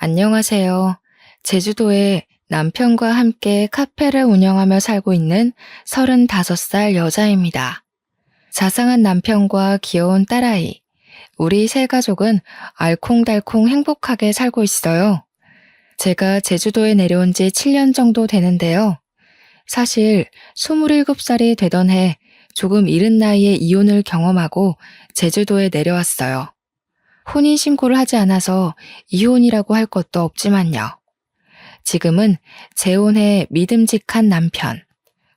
안녕하세요. 제주도에 남편과 함께 카페를 운영하며 살고 있는 35살 여자입니다. 자상한 남편과 귀여운 딸아이, 우리 세 가족은 알콩달콩 행복하게 살고 있어요. 제가 제주도에 내려온 지 7년 정도 되는데요. 사실 27살이 되던 해 조금 이른 나이에 이혼을 경험하고 제주도에 내려왔어요. 혼인신고를 하지 않아서 이혼이라고 할 것도 없지만요. 지금은 재혼해 믿음직한 남편,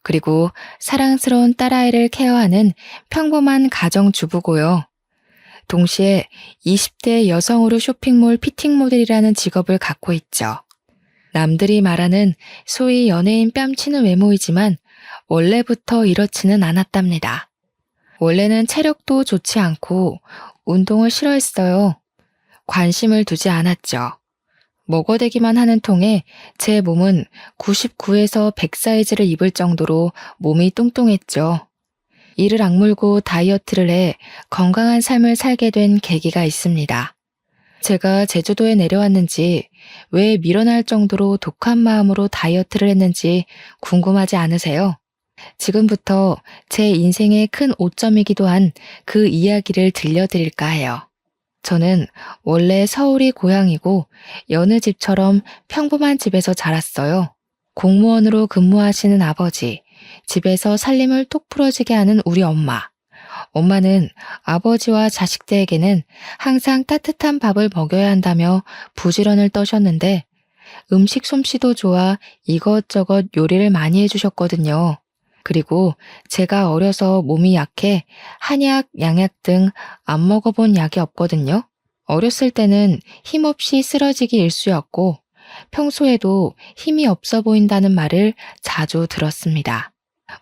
그리고 사랑스러운 딸아이를 케어하는 평범한 가정주부고요. 동시에 20대 여성으로 쇼핑몰 피팅 모델이라는 직업을 갖고 있죠. 남들이 말하는 소위 연예인 뺨치는 외모이지만 원래부터 이렇지는 않았답니다. 원래는 체력도 좋지 않고 운동을 싫어했어요. 관심을 두지 않았죠. 먹어대기만 하는 통에 제 몸은 99에서 100 사이즈를 입을 정도로 몸이 뚱뚱했죠. 이를 악물고 다이어트를 해 건강한 삶을 살게 된 계기가 있습니다. 제가 제주도에 내려왔는지 왜 밀어날 정도로 독한 마음으로 다이어트를 했는지 궁금하지 않으세요? 지금부터 제 인생의 큰 오점이기도 한 그 이야기를 들려드릴까 해요. 저는 원래 서울이 고향이고 여느 집처럼 평범한 집에서 자랐어요. 공무원으로 근무하시는 아버지, 집에서 살림을 톡 풀어지게 하는 우리 엄마. 엄마는 아버지와 자식들에게는 항상 따뜻한 밥을 먹여야 한다며 부지런을 떠셨는데 음식 솜씨도 좋아 이것저것 요리를 많이 해주셨거든요. 그리고 제가 어려서 몸이 약해 한약, 양약 등 안 먹어본 약이 없거든요. 어렸을 때는 힘없이 쓰러지기 일쑤였고 평소에도 힘이 없어 보인다는 말을 자주 들었습니다.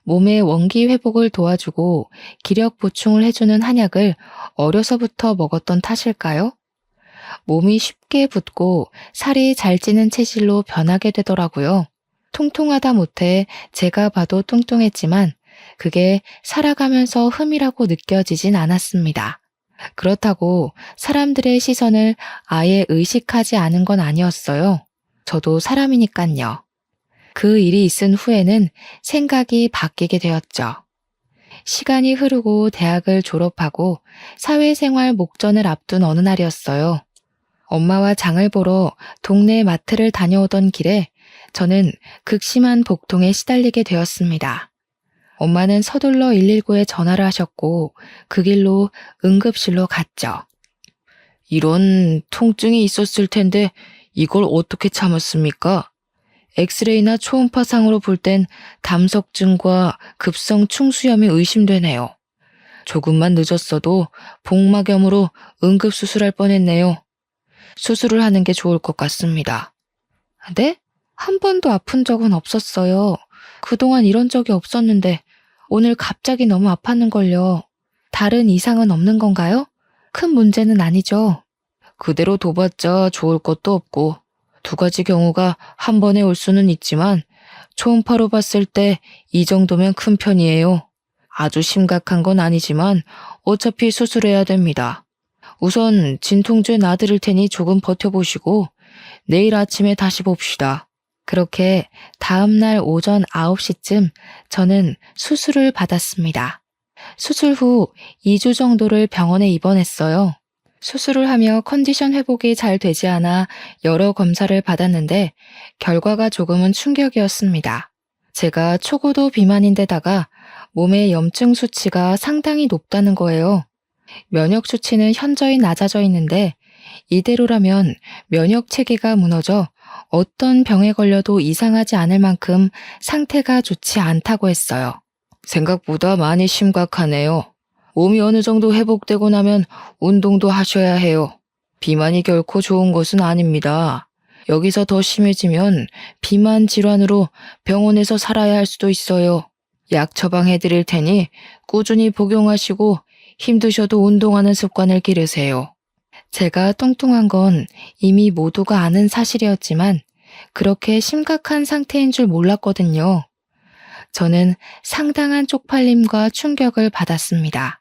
몸의 원기 회복을 도와주고 기력 보충을 해주는 한약을 어려서부터 먹었던 탓일까요? 몸이 쉽게 붓고 살이 잘 찌는 체질로 변하게 되더라고요. 통통하다 못해 제가 봐도 뚱뚱했지만 그게 살아가면서 흠이라고 느껴지진 않았습니다. 그렇다고 사람들의 시선을 아예 의식하지 않은 건 아니었어요. 저도 사람이니깐요. 그 일이 있은 후에는 생각이 바뀌게 되었죠. 시간이 흐르고 대학을 졸업하고 사회생활 목전을 앞둔 어느 날이었어요. 엄마와 장을 보러 동네 마트를 다녀오던 길에 저는 극심한 복통에 시달리게 되었습니다. 엄마는 서둘러 119에 전화를 하셨고 그 길로 응급실로 갔죠. 이런 통증이 있었을 텐데 이걸 어떻게 참았습니까? 엑스레이나 초음파상으로 볼 땐 담석증과 급성 충수염이 의심되네요. 조금만 늦었어도 복막염으로 응급수술할 뻔했네요. 수술을 하는 게 좋을 것 같습니다. 네? 한 번도 아픈 적은 없었어요. 그동안 이런 적이 없었는데 오늘 갑자기 너무 아팠는걸요. 다른 이상은 없는 건가요? 큰 문제는 아니죠. 그대로 둬봤자 좋을 것도 없고 2가지 경우가 한 번에 올 수는 있지만 초음파로 봤을 때 이 정도면 큰 편이에요. 아주 심각한 건 아니지만 어차피 수술해야 됩니다. 우선 진통제 놔드릴 테니 조금 버텨보시고 내일 아침에 다시 봅시다. 그렇게 다음날 오전 9시쯤 저는 수술을 받았습니다. 수술 후 2주 정도를 병원에 입원했어요. 수술을 하며 컨디션 회복이 잘 되지 않아 여러 검사를 받았는데 결과가 조금은 충격이었습니다. 제가 초고도 비만인데다가 몸의 염증 수치가 상당히 높다는 거예요. 면역 수치는 현저히 낮아져 있는데 이대로라면 면역 체계가 무너져 어떤 병에 걸려도 이상하지 않을 만큼 상태가 좋지 않다고 했어요. 생각보다 많이 심각하네요. 몸이 어느 정도 회복되고 나면 운동도 하셔야 해요. 비만이 결코 좋은 것은 아닙니다. 여기서 더 심해지면 비만 질환으로 병원에서 살아야 할 수도 있어요. 약 처방해 드릴 테니 꾸준히 복용하시고 힘드셔도 운동하는 습관을 기르세요. 제가 뚱뚱한 건 이미 모두가 아는 사실이었지만 그렇게 심각한 상태인 줄 몰랐거든요. 저는 상당한 쪽팔림과 충격을 받았습니다.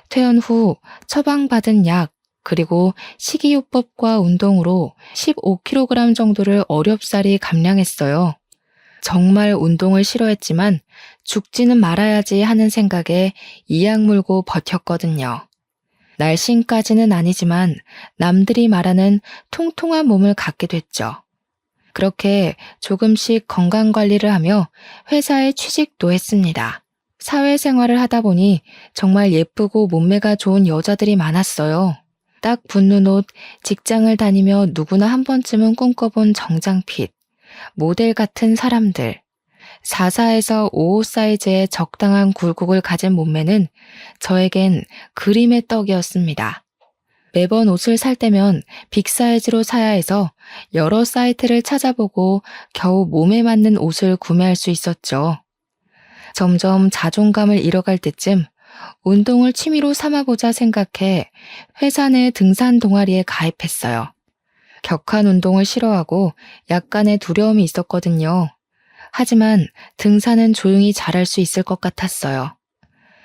퇴원 후 처방받은 약, 그리고 식이요법과 운동으로 15kg 정도를 어렵사리 감량했어요. 정말 운동을 싫어했지만 죽지는 말아야지 하는 생각에 이악 물고 버텼거든요. 날씬까지는 아니지만 남들이 말하는 통통한 몸을 갖게 됐죠. 그렇게 조금씩 건강관리를 하며 회사에 취직도 했습니다. 사회생활을 하다 보니 정말 예쁘고 몸매가 좋은 여자들이 많았어요. 딱 붙는 옷, 직장을 다니며 누구나 한 번쯤은 꿈꿔본 정장핏, 모델 같은 사람들, 44에서 55 사이즈의 적당한 굴곡을 가진 몸매는 저에겐 그림의 떡이었습니다. 매번 옷을 살 때면 빅사이즈로 사야 해서 여러 사이트를 찾아보고 겨우 몸에 맞는 옷을 구매할 수 있었죠. 점점 자존감을 잃어갈 때쯤 운동을 취미로 삼아보자 생각해 회사 내 등산 동아리에 가입했어요. 격한 운동을 싫어하고 약간의 두려움이 있었거든요. 하지만 등산은 조용히 잘할 수 있을 것 같았어요.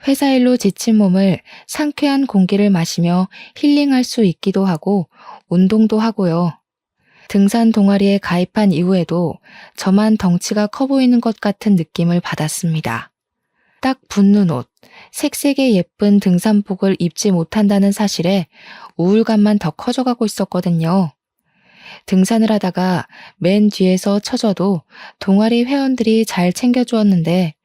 회사 일로 지친 몸을 상쾌한 공기를 마시며 힐링할 수 있기도 하고 운동도 하고요. 등산 동아리에 가입한 이후에도 저만 덩치가 커 보이는 것 같은 느낌을 받았습니다. 딱 붙는 옷, 색색의 예쁜 등산복을 입지 못한다는 사실에 우울감만 더 커져가고 있었거든요. 등산을 하다가 맨 뒤에서 처져도 동아리 회원들이 잘 챙겨주었는데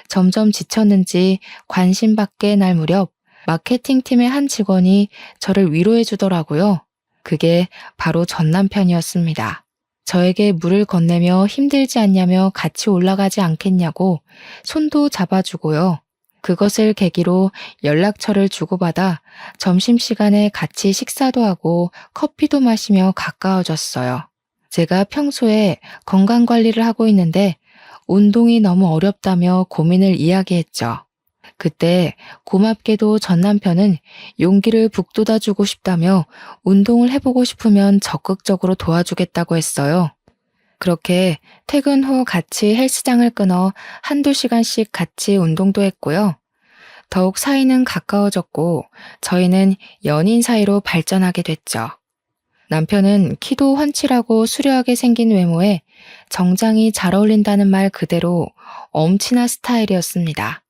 점점 지쳤는지 관심받게 날 무렵 마케팅팀의 한 직원이 저를 위로해 주더라고요. 그게 바로 전 남편이었습니다. 저에게 물을 건네며 힘들지 않냐며 같이 올라가지 않겠냐고 손도 잡아주고요. 그것을 계기로 연락처를 주고받아 점심시간에 같이 식사도 하고 커피도 마시며 가까워졌어요. 제가 평소에 건강관리를 하고 있는데 운동이 너무 어렵다며 고민을 이야기했죠. 그때 고맙게도 전 남편은 용기를 북돋아주고 싶다며 운동을 해보고 싶으면 적극적으로 도와주겠다고 했어요. 그렇게 퇴근 후 같이 헬스장을 끊어 한두 시간씩 같이 운동도 했고요. 더욱 사이는 가까워졌고 저희는 연인 사이로 발전하게 됐죠. 남편은 키도 훤칠하고 수려하게 생긴 외모에 정장이 잘 어울린다는 말 그대로 엄친아 스타일이었습니다.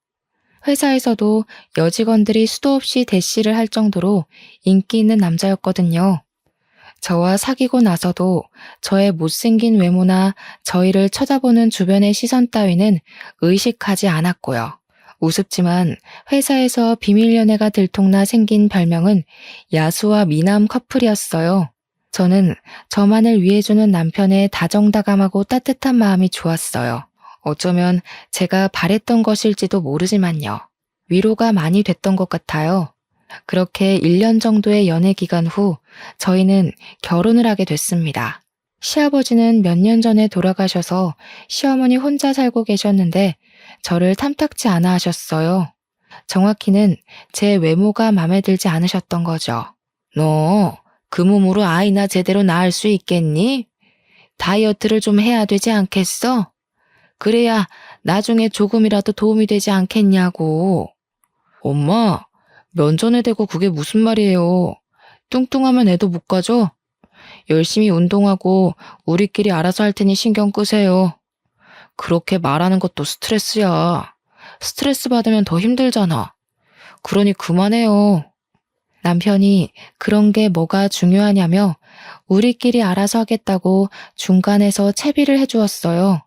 회사에서도 여직원들이 수도 없이 대시를 할 정도로 인기 있는 남자였거든요. 저와 사귀고 나서도 저의 못생긴 외모나 저희를 쳐다보는 주변의 시선 따위는 의식하지 않았고요. 우습지만 회사에서 비밀 연애가 들통나 생긴 별명은 야수와 미남 커플이었어요. 저는 저만을 위해주는 남편의 다정다감하고 따뜻한 마음이 좋았어요. 어쩌면 제가 바랬던 것일지도 모르지만요. 위로가 많이 됐던 것 같아요. 그렇게 1년 정도의 연애 기간 후 저희는 결혼을 하게 됐습니다. 시아버지는 몇 년 전에 돌아가셔서 시어머니 혼자 살고 계셨는데 저를 탐탁지 않아 하셨어요. 정확히는 제 외모가 마음에 들지 않으셨던 거죠. 너 그 몸으로 아이나 제대로 낳을 수 있겠니? 다이어트를 좀 해야 되지 않겠어? 그래야 나중에 조금이라도 도움이 되지 않겠냐고. 엄마, 면전에 대고 그게 무슨 말이에요. 뚱뚱하면 애도 못 가져? 열심히 운동하고 우리끼리 알아서 할 테니 신경 끄세요. 그렇게 말하는 것도 스트레스야. 스트레스 받으면 더 힘들잖아. 그러니 그만해요. 남편이 그런 게 뭐가 중요하냐며 우리끼리 알아서 하겠다고 중간에서 채비를 해주었어요.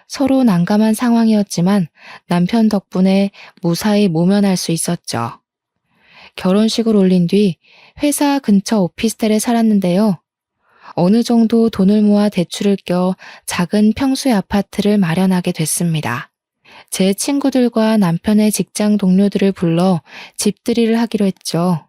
서로 난감한 상황이었지만 남편 덕분에 무사히 모면할 수 있었죠. 결혼식을 올린 뒤 회사 근처 오피스텔에 살았는데요. 어느 정도 돈을 모아 대출을 껴 작은 평수의 아파트를 마련하게 됐습니다. 제 친구들과 남편의 직장 동료들을 불러 집들이를 하기로 했죠.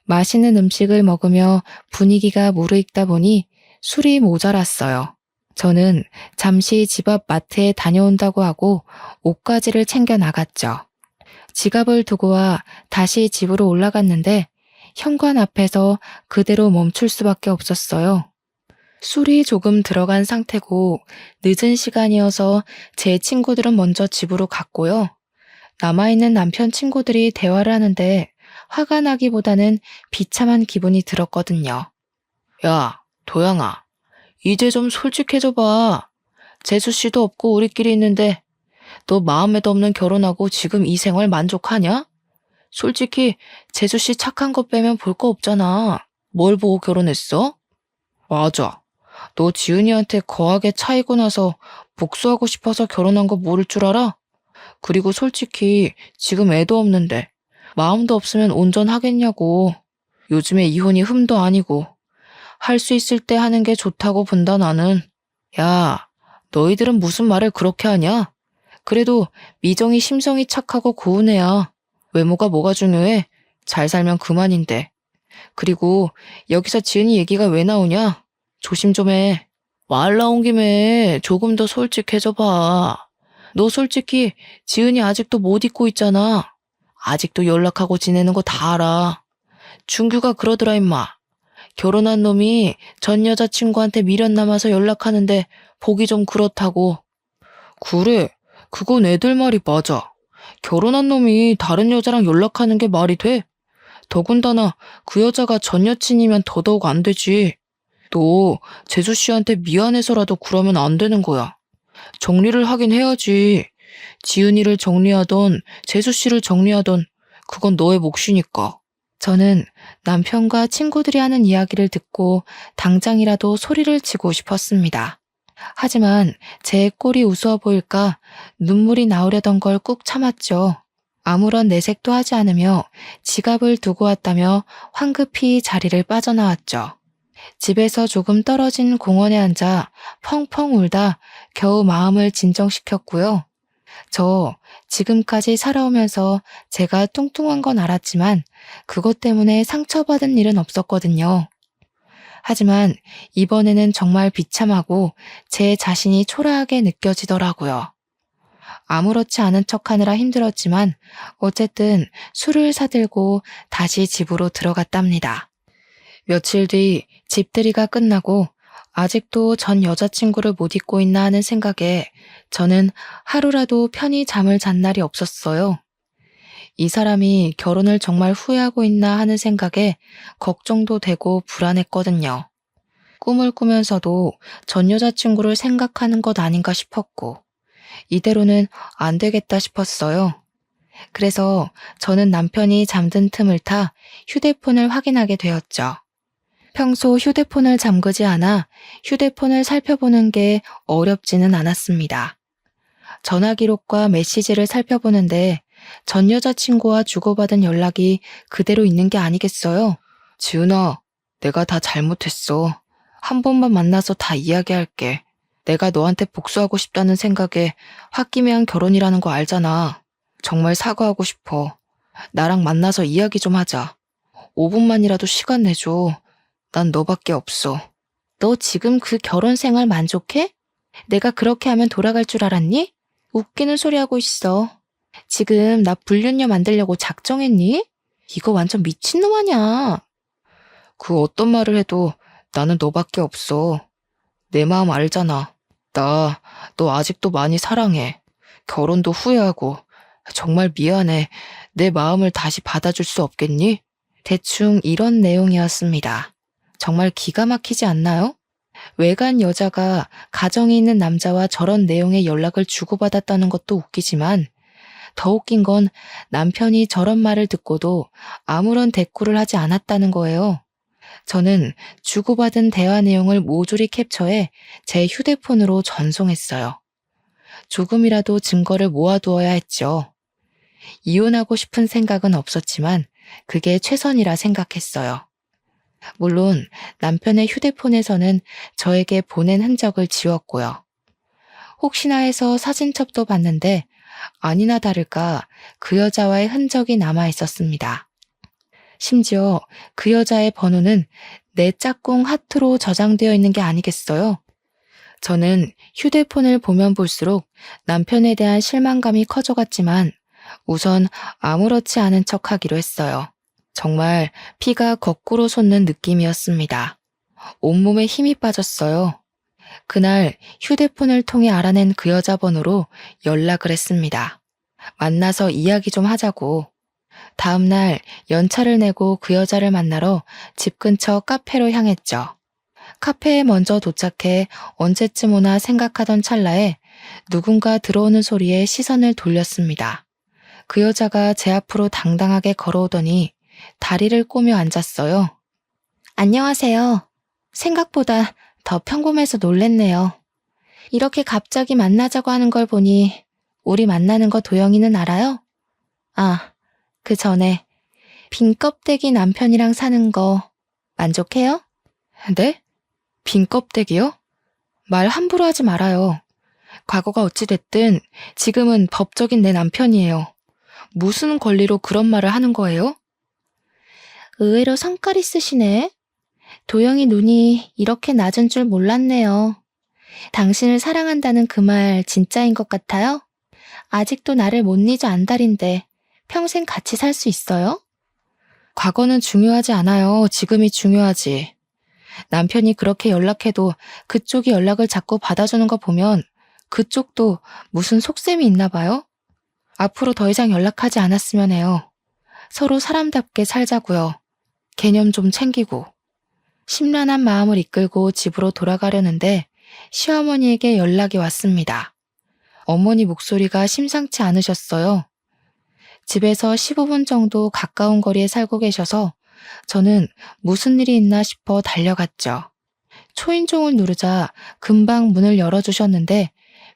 맛있는 음식을 먹으며 분위기가 무르익다 보니 술이 모자랐어요. 저는 잠시 집 앞 마트에 다녀온다고 하고 옷가지를 챙겨 나갔죠. 지갑을 두고 와 다시 집으로 올라갔는데 현관 앞에서 그대로 멈출 수밖에 없었어요. 술이 조금 들어간 상태고 늦은 시간이어서 제 친구들은 먼저 집으로 갔고요. 남아있는 남편 친구들이 대화를 하는데 화가 나기보다는 비참한 기분이 들었거든요. 야, 도영아, 이제 좀 솔직해져봐. 재수씨도 없고 우리끼리 있는데 너 마음에도 없는 결혼하고 지금 이 생활 만족하냐? 솔직히 재수씨 착한 거 빼면 볼 거 없잖아. 뭘 보고 결혼했어? 맞아. 너 지은이한테 거하게 차이고 나서 복수하고 싶어서 결혼한 거 모를 줄 알아? 그리고 솔직히 지금 애도 없는데 마음도 없으면 온전하겠냐고. 요즘에 이혼이 흠도 아니고 할 수 있을 때 하는 게 좋다고 본다 나는. 야, 너희들은 무슨 말을 그렇게 하냐? 그래도 미정이 심성이 착하고 고운 애야. 외모가 뭐가 중요해? 잘 살면 그만인데. 그리고 여기서 지은이 얘기가 왜 나오냐? 조심 좀 해. 말 나온 김에 조금 더 솔직해져 봐. 너 솔직히 지은이 아직도 못 잊고 있잖아. 아직도 연락하고 지내는 거 다 알아. 준규가 그러더라 임마. 결혼한 놈이 전 여자친구한테 미련 남아서 연락하는데 보기 좀 그렇다고. 그래, 그건 애들 말이 맞아. 결혼한 놈이 다른 여자랑 연락하는 게 말이 돼? 더군다나 그 여자가 전 여친이면 더더욱 안 되지. 너 재수 씨한테 미안해서라도 그러면 안 되는 거야. 정리를 하긴 해야지. 지은이를 정리하던 재수 씨를 정리하던 그건 너의 몫이니까. 저는 남편과 친구들이 하는 이야기를 듣고 당장이라도 소리를 치고 싶었습니다. 하지만 제 꼴이 우스워 보일까 눈물이 나오려던 걸 꾹 참았죠. 아무런 내색도 하지 않으며 지갑을 두고 왔다며 황급히 자리를 빠져나왔죠. 집에서 조금 떨어진 공원에 앉아 펑펑 울다 겨우 마음을 진정시켰고요. 저 지금까지 살아오면서 제가 뚱뚱한 건 알았지만 그것 때문에 상처받은 일은 없었거든요. 하지만 이번에는 정말 비참하고 제 자신이 초라하게 느껴지더라고요. 아무렇지 않은 척하느라 힘들었지만 어쨌든 술을 사들고 다시 집으로 들어갔답니다. 며칠 뒤 집들이가 끝나고 아직도 전 여자친구를 못 잊고 있나 하는 생각에 저는 하루라도 편히 잠을 잔 날이 없었어요. 이 사람이 결혼을 정말 후회하고 있나 하는 생각에 걱정도 되고 불안했거든요. 꿈을 꾸면서도 전 여자친구를 생각하는 것 아닌가 싶었고 이대로는 안 되겠다 싶었어요. 그래서 저는 남편이 잠든 틈을 타 휴대폰을 확인하게 되었죠. 평소 휴대폰을 잠그지 않아 휴대폰을 살펴보는 게 어렵지는 않았습니다. 전화 기록과 메시지를 살펴보는데 전 여자친구와 주고받은 연락이 그대로 있는 게 아니겠어요? 지은아, 내가 다 잘못했어. 한 번만 만나서 다 이야기할게. 내가 너한테 복수하고 싶다는 생각에 홧김에한 결혼이라는 거 알잖아. 정말 사과하고 싶어. 나랑 만나서 이야기 좀 하자. 5분만이라도 시간 내줘. 난 너밖에 없어. 너 지금 그 결혼 생활 만족해? 내가 그렇게 하면 돌아갈 줄 알았니? 웃기는 소리 하고 있어. 지금 나 불륜녀 만들려고 작정했니? 이거 완전 미친놈 아냐. 그 어떤 말을 해도 나는 너밖에 없어. 내 마음 알잖아. 나 너 아직도 많이 사랑해. 결혼도 후회하고. 정말 미안해. 내 마음을 다시 받아줄 수 없겠니? 대충 이런 내용이었습니다. 정말 기가 막히지 않나요? 외간 여자가 가정이 있는 남자와 저런 내용의 연락을 주고받았다는 것도 웃기지만 더 웃긴 건 남편이 저런 말을 듣고도 아무런 대꾸를 하지 않았다는 거예요. 저는 주고받은 대화 내용을 모조리 캡처해 제 휴대폰으로 전송했어요. 조금이라도 증거를 모아두어야 했죠. 이혼하고 싶은 생각은 없었지만 그게 최선이라 생각했어요. 물론 남편의 휴대폰에서는 저에게 보낸 흔적을 지웠고요. 혹시나 해서 사진첩도 봤는데 아니나 다를까 그 여자와의 흔적이 남아 있었습니다. 심지어 그 여자의 번호는 내 짝꿍 하트로 저장되어 있는 게 아니겠어요? 저는 휴대폰을 보면 볼수록 남편에 대한 실망감이 커져갔지만 우선 아무렇지 않은 척하기로 했어요. 정말 피가 거꾸로 솟는 느낌이었습니다. 온몸에 힘이 빠졌어요. 그날 휴대폰을 통해 알아낸 그 여자 번호로 연락을 했습니다. 만나서 이야기 좀 하자고. 다음 날 연차를 내고 그 여자를 만나러 집 근처 카페로 향했죠. 카페에 먼저 도착해 언제쯤 오나 생각하던 찰나에 누군가 들어오는 소리에 시선을 돌렸습니다. 그 여자가 제 앞으로 당당하게 걸어오더니 다리를 꼬며 앉았어요. 안녕하세요. 생각보다 더 평범해서 놀랬네요. 이렇게 갑자기 만나자고 하는 걸 보니 우리 만나는 거 도영이는 알아요? 아, 그 전에 빈 껍데기 남편이랑 사는 거 만족해요? 네? 빈 껍데기요? 말 함부로 하지 말아요. 과거가 어찌됐든 지금은 법적인 내 남편이에요. 무슨 권리로 그런 말을 하는 거예요? 의외로 성깔 있으시네. 도영이 눈이 이렇게 낮은 줄 몰랐네요. 당신을 사랑한다는 그 말 진짜인 것 같아요? 아직도 나를 못 잊어 안달인데 평생 같이 살 수 있어요? 과거는 중요하지 않아요. 지금이 중요하지. 남편이 그렇게 연락해도 그쪽이 연락을 자꾸 받아주는 거 보면 그쪽도 무슨 속셈이 있나 봐요? 앞으로 더 이상 연락하지 않았으면 해요. 서로 사람답게 살자고요. 개념 좀 챙기고. 심란한 마음을 이끌고 집으로 돌아가려는데 시어머니에게 연락이 왔습니다. 어머니 목소리가 심상치 않으셨어요. 집에서 15분 정도 가까운 거리에 살고 계셔서 저는 무슨 일이 있나 싶어 달려갔죠. 초인종을 누르자 금방 문을 열어주셨는데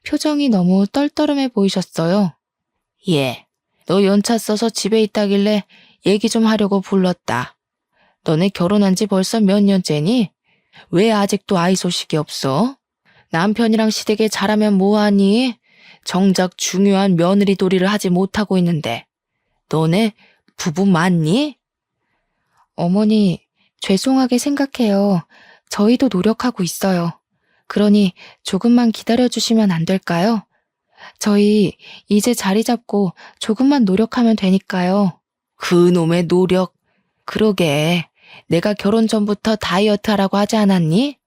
표정이 너무 떨떠름해 보이셨어요. 예, 너 연차 써서 집에 있다길래 얘기 좀 하려고 불렀다. 너네 결혼한 지 벌써 몇 년째니? 왜 아직도 아이 소식이 없어? 남편이랑 시댁에 잘하면 뭐하니? 정작 중요한 며느리 도리를 하지 못하고 있는데. 너네 부부 맞니? 어머니, 죄송하게 생각해요. 저희도 노력하고 있어요. 그러니 조금만 기다려주시면 안 될까요? 저희 이제 자리 잡고 조금만 노력하면 되니까요. 그놈의 노력. 그러게. 내가 결혼 전부터 다이어트 하라고 하지 않았니?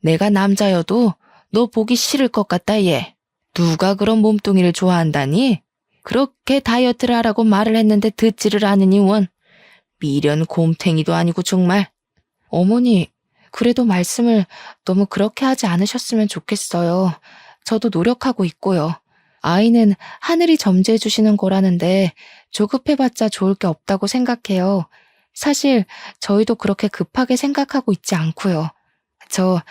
내가 남자여도 너 보기 싫을 것 같다, 얘. 누가 그런 몸뚱이를 좋아한다니? 그렇게 다이어트를 하라고 말을 했는데 듣지를 않으니 원. 미련 곰탱이도 아니고 정말. 어머니, 그래도 말씀을 너무 그렇게 하지 않으셨으면 좋겠어요. 저도 노력하고 있고요. 아이는 하늘이 점지해 주시는 거라는데 조급해봤자 좋을 게 없다고 생각해요. 사실 저희도 그렇게 급하게 생각하고 있지 않고요. 저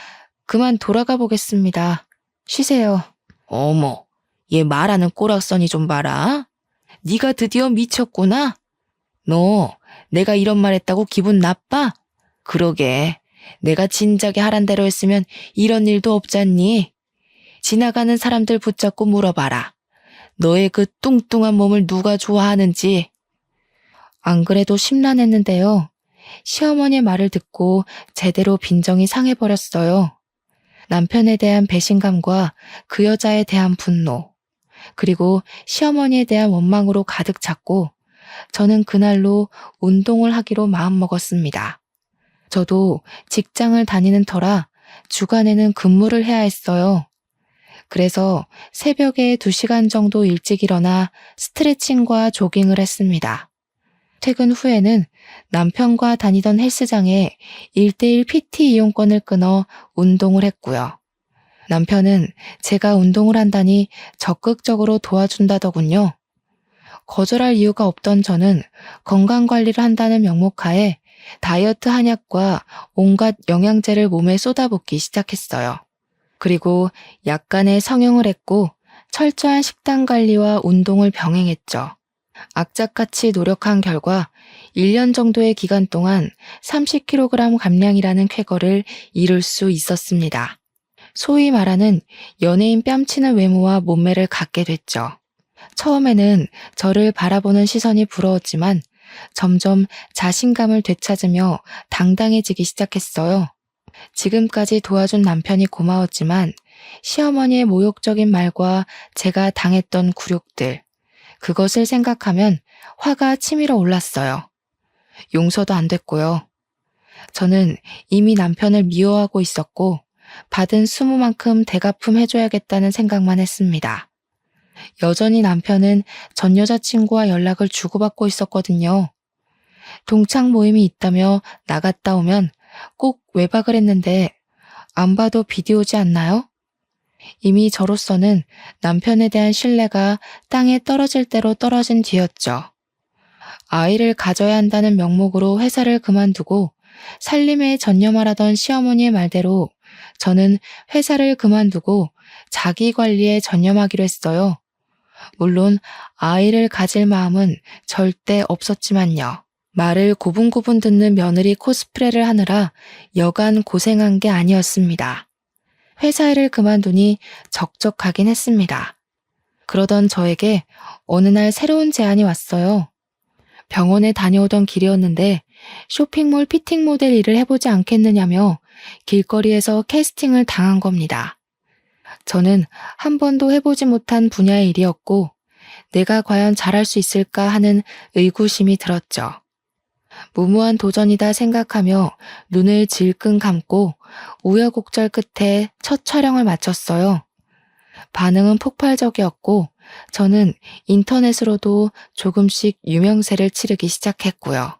그만 돌아가 보겠습니다. 쉬세요. 어머, 얘 말하는 꼬락서니 좀 봐라. 네가 드디어 미쳤구나. 너 내가 이런 말 했다고 기분 나빠? 그러게. 내가 진작에 하란 대로 했으면 이런 일도 없잖니. 지나가는 사람들 붙잡고 물어봐라. 너의 그 뚱뚱한 몸을 누가 좋아하는지. 안 그래도 심란했는데요. 시어머니의 말을 듣고 제대로 빈정이 상해버렸어요. 남편에 대한 배신감과 그 여자에 대한 분노, 그리고 시어머니에 대한 원망으로 가득 찼고 저는 그날로 운동을 하기로 마음먹었습니다. 저도 직장을 다니는 터라 주간에는 근무를 해야 했어요. 그래서 새벽에 2시간 정도 일찍 일어나 스트레칭과 조깅을 했습니다. 퇴근 후에는 남편과 다니던 헬스장에 1:1 PT 이용권을 끊어 운동을 했고요. 남편은 제가 운동을 한다니 적극적으로 도와준다더군요. 거절할 이유가 없던 저는 건강관리를 한다는 명목하에 다이어트 한약과 온갖 영양제를 몸에 쏟아붓기 시작했어요. 그리고 약간의 성형을 했고 철저한 식단 관리와 운동을 병행했죠. 악착같이 노력한 결과 1년 정도의 기간 동안 30kg 감량이라는 쾌거를 이룰 수 있었습니다. 소위 말하는 연예인 뺨치는 외모와 몸매를 갖게 됐죠. 처음에는 저를 바라보는 시선이 부러웠지만 점점 자신감을 되찾으며 당당해지기 시작했어요. 지금까지 도와준 남편이 고마웠지만 시어머니의 모욕적인 말과 제가 당했던 굴욕들, 그것을 생각하면 화가 치밀어 올랐어요. 용서도 안 됐고요. 저는 이미 남편을 미워하고 있었고 받은 수모만큼 대갚음 해줘야겠다는 생각만 했습니다. 여전히 남편은 전 여자친구와 연락을 주고받고 있었거든요. 동창 모임이 있다며 나갔다 오면 꼭 외박을 했는데 안 봐도 비디오지 않나요? 이미 저로서는 남편에 대한 신뢰가 땅에 떨어질 대로 떨어진 뒤였죠. 아이를 가져야 한다는 명목으로 회사를 그만두고 살림에 전념하라던 시어머니의 말대로 저는 회사를 그만두고 자기 관리에 전념하기로 했어요. 물론 아이를 가질 마음은 절대 없었지만요. 말을 고분고분 듣는 며느리 코스프레를 하느라 여간 고생한 게 아니었습니다. 회사 일을 그만두니 적적하긴 했습니다. 그러던 저에게 어느 날 새로운 제안이 왔어요. 병원에 다녀오던 길이었는데 쇼핑몰 피팅 모델 일을 해보지 않겠느냐며 길거리에서 캐스팅을 당한 겁니다. 저는 한 번도 해보지 못한 분야의 일이었고 내가 과연 잘할 수 있을까 하는 의구심이 들었죠. 무모한 도전이다 생각하며 눈을 질끈 감고 우여곡절 끝에 첫 촬영을 마쳤어요. 반응은 폭발적이었고 저는 인터넷으로도 조금씩 유명세를 치르기 시작했고요.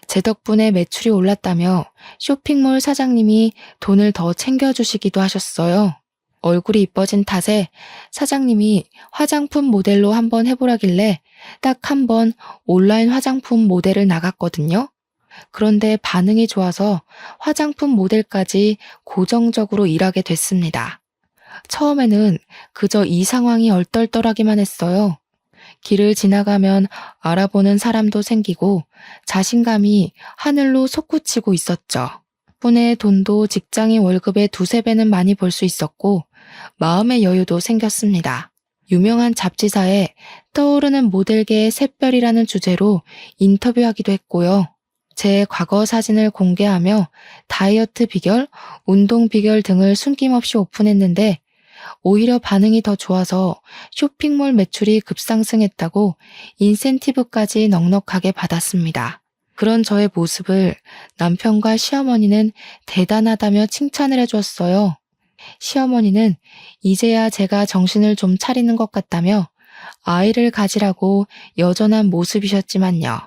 제 덕분에 매출이 올랐다며 쇼핑몰 사장님이 돈을 더 챙겨주시기도 하셨어요. 얼굴이 이뻐진 탓에 사장님이 화장품 모델로 한번 해보라길래 딱 한 번 온라인 화장품 모델을 나갔거든요. 그런데 반응이 좋아서 화장품 모델까지 고정적으로 일하게 됐습니다. 처음에는 그저 이 상황이 얼떨떨하기만 했어요. 길을 지나가면 알아보는 사람도 생기고 자신감이 하늘로 솟구치고 있었죠. 덕분에 돈도 직장인 월급의 두세 배는 많이 벌 수 있었고 마음의 여유도 생겼습니다. 유명한 잡지사에 떠오르는 모델계의 샛별이라는 주제로 인터뷰하기도 했고요. 제 과거 사진을 공개하며 다이어트 비결, 운동 비결 등을 숨김없이 오픈했는데 오히려 반응이 더 좋아서 쇼핑몰 매출이 급상승했다고 인센티브까지 넉넉하게 받았습니다. 그런 저의 모습을 남편과 시어머니는 대단하다며 칭찬을 해주었어요. 시어머니는 이제야 제가 정신을 좀 차리는 것 같다며 아이를 가지라고 여전한 모습이셨지만요.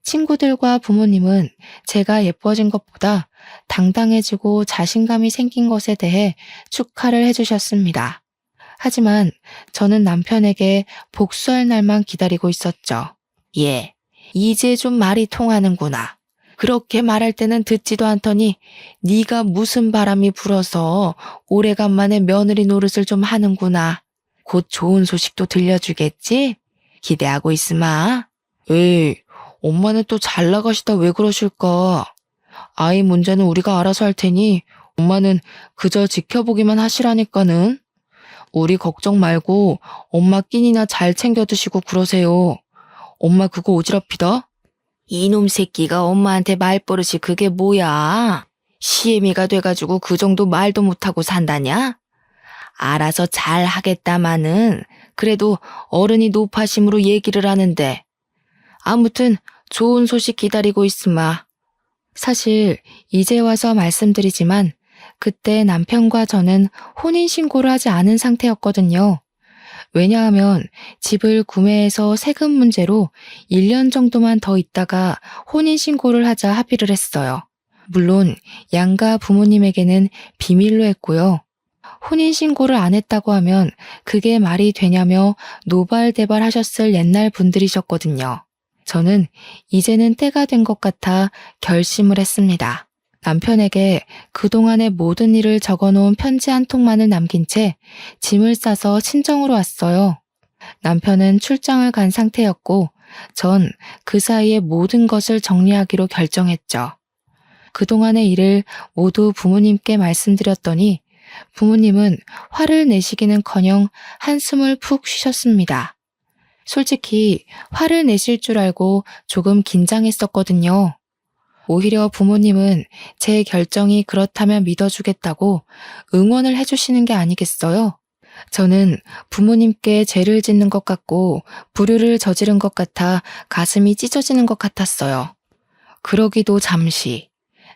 친구들과 부모님은 제가 예뻐진 것보다 당당해지고 자신감이 생긴 것에 대해 축하를 해주셨습니다. 하지만 저는 남편에게 복수할 날만 기다리고 있었죠. 예, 이제 좀 말이 통하는구나. 그렇게 말할 때는 듣지도 않더니 네가 무슨 바람이 불어서 오래간만에 며느리 노릇을 좀 하는구나. 곧 좋은 소식도 들려주겠지? 기대하고 있으마. 에이, 엄마는 또 잘 나가시다 왜 그러실까? 아이 문제는 우리가 알아서 할 테니 엄마는 그저 지켜보기만 하시라니까는. 우리 걱정 말고 엄마 끼니나 잘 챙겨 드시고 그러세요. 엄마 그거 오지랖이다. 이놈 새끼가 엄마한테 말버릇이 그게 뭐야? 시애미가 돼가지고 그 정도 말도 못하고 산다냐? 알아서 잘 하겠다마는 그래도 어른이 노파심으로 얘기를 하는데. 아무튼 좋은 소식 기다리고 있으마. 사실 이제 와서 말씀드리지만 그때 남편과 저는 혼인신고를 하지 않은 상태였거든요. 왜냐하면 집을 구매해서 세금 문제로 1년 정도만 더 있다가 혼인신고를 하자 합의를 했어요. 물론 양가 부모님에게는 비밀로 했고요. 혼인신고를 안 했다고 하면 그게 말이 되냐며 노발대발 하셨을 옛날 분들이셨거든요. 저는 이제는 때가 된 것 같아 결심을 했습니다. 남편에게 그동안의 모든 일을 적어놓은 편지 한 통만을 남긴 채 짐을 싸서 친정으로 왔어요. 남편은 출장을 간 상태였고 전 그 사이에 모든 것을 정리하기로 결정했죠. 그동안의 일을 모두 부모님께 말씀드렸더니 부모님은 화를 내시기는커녕 한숨을 푹 쉬셨습니다. 솔직히 화를 내실 줄 알고 조금 긴장했었거든요. 오히려 부모님은 제 결정이 그렇다면 믿어주겠다고 응원을 해주시는 게 아니겠어요? 저는 부모님께 죄를 짓는 것 같고 불효를 저지른 것 같아 가슴이 찢어지는 것 같았어요. 그러기도 잠시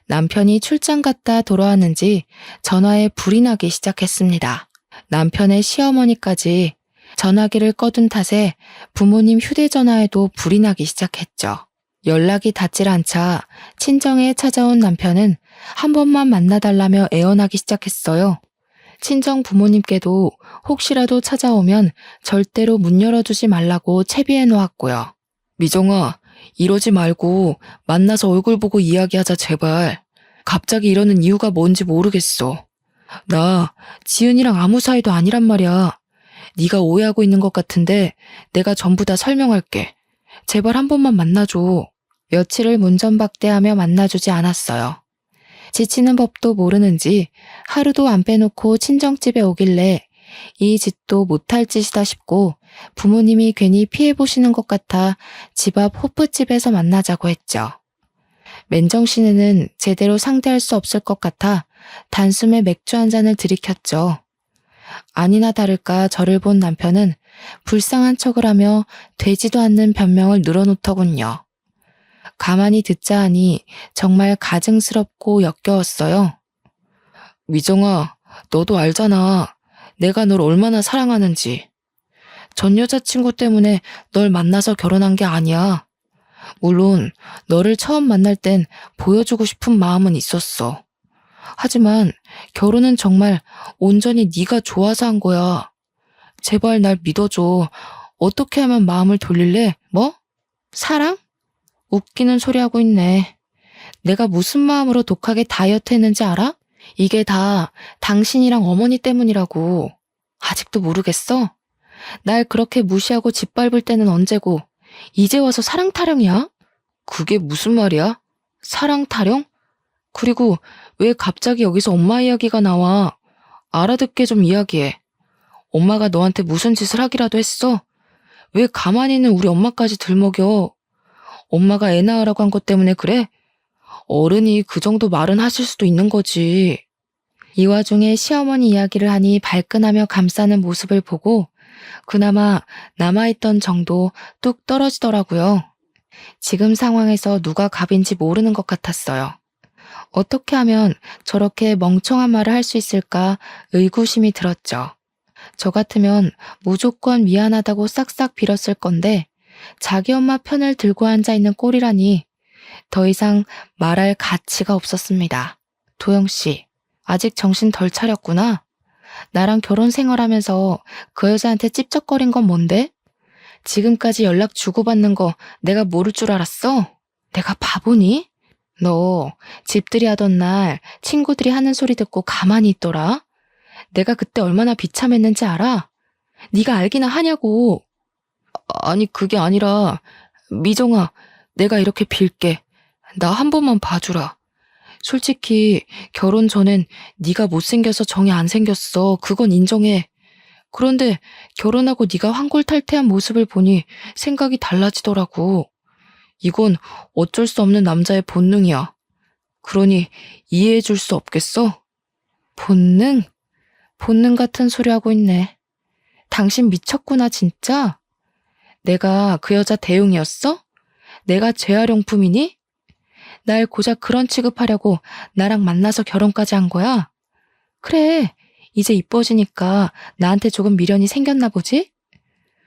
남편이 출장 갔다 돌아왔는지 전화에 불이 나기 시작했습니다. 남편의 시어머니까지 전화기를 꺼둔 탓에 부모님 휴대전화에도 불이 나기 시작했죠. 연락이 닿질 않자 친정에 찾아온 남편은 한 번만 만나달라며 애원하기 시작했어요. 친정 부모님께도 혹시라도 찾아오면 절대로 문 열어주지 말라고 채비해 놓았고요. 미정아, 이러지 말고 만나서 얼굴 보고 이야기하자 제발. 갑자기 이러는 이유가 뭔지 모르겠어. 나 지은이랑 아무 사이도 아니란 말이야. 네가 오해하고 있는 것 같은데 내가 전부 다 설명할게. 제발 한 번만 만나줘. 며칠을 문전박대하며 만나주지 않았어요. 지치는 법도 모르는지 하루도 안 빼놓고 친정집에 오길래 이 짓도 못할 짓이다 싶고 부모님이 괜히 피해보시는 것 같아 집 앞 호프집에서 만나자고 했죠. 맨정신에는 제대로 상대할 수 없을 것 같아 단숨에 맥주 한 잔을 들이켰죠. 아니나 다를까 저를 본 남편은 불쌍한 척을 하며 되지도 않는 변명을 늘어놓더군요. 가만히 듣자 하니 정말 가증스럽고 역겨웠어요. 미정아, 너도 알잖아. 내가 널 얼마나 사랑하는지. 전 여자친구 때문에 널 만나서 결혼한 게 아니야. 물론 너를 처음 만날 땐 보여주고 싶은 마음은 있었어. 하지만 결혼은 정말 온전히 네가 좋아서 한 거야. 제발 날 믿어줘. 어떻게 하면 마음을 돌릴래? 뭐? 사랑? 웃기는 소리 하고 있네. 내가 무슨 마음으로 독하게 다이어트 했는지 알아? 이게 다 당신이랑 어머니 때문이라고. 아직도 모르겠어? 날 그렇게 무시하고 짓밟을 때는 언제고 이제 와서 사랑 타령이야? 그게 무슨 말이야? 사랑 타령? 그리고 왜 갑자기 여기서 엄마 이야기가 나와? 알아듣게 좀 이야기해. 엄마가 너한테 무슨 짓을 하기라도 했어? 왜 가만히 있는 우리 엄마까지 들먹여? 엄마가 애 낳으라고 한 것 때문에 그래? 어른이 그 정도 말은 하실 수도 있는 거지. 이 와중에 시어머니 이야기를 하니 발끈하며 감싸는 모습을 보고 그나마 남아있던 정도 뚝 떨어지더라고요. 지금 상황에서 누가 갑인지 모르는 것 같았어요. 어떻게 하면 저렇게 멍청한 말을 할 수 있을까 의구심이 들었죠. 저 같으면 무조건 미안하다고 싹싹 빌었을 건데 자기 엄마 편을 들고 앉아있는 꼴이라니 더 이상 말할 가치가 없었습니다. 도영씨, 아직 정신 덜 차렸구나. 나랑 결혼 생활하면서 그 여자한테 찝쩍거린 건 뭔데? 지금까지 연락 주고받는 거 내가 모를 줄 알았어? 내가 바보니? 너 집들이 하던 날 친구들이 하는 소리 듣고 가만히 있더라? 내가 그때 얼마나 비참했는지 알아? 네가 알기나 하냐고. 아니 그게 아니라 미정아, 내가 이렇게 빌게. 나 한 번만 봐주라. 솔직히 결혼 전엔 네가 못생겨서 정이 안 생겼어. 그건 인정해. 그런데 결혼하고 네가 환골탈태한 모습을 보니 생각이 달라지더라고. 이건 어쩔 수 없는 남자의 본능이야. 그러니 이해해 줄 수 없겠어? 본능? 본능 같은 소리 하고 있네. 당신 미쳤구나 진짜? 내가 그 여자 대용이었어? 내가 재활용품이니? 날 고작 그런 취급하려고 나랑 만나서 결혼까지 한 거야? 그래, 이제 이뻐지니까 나한테 조금 미련이 생겼나 보지?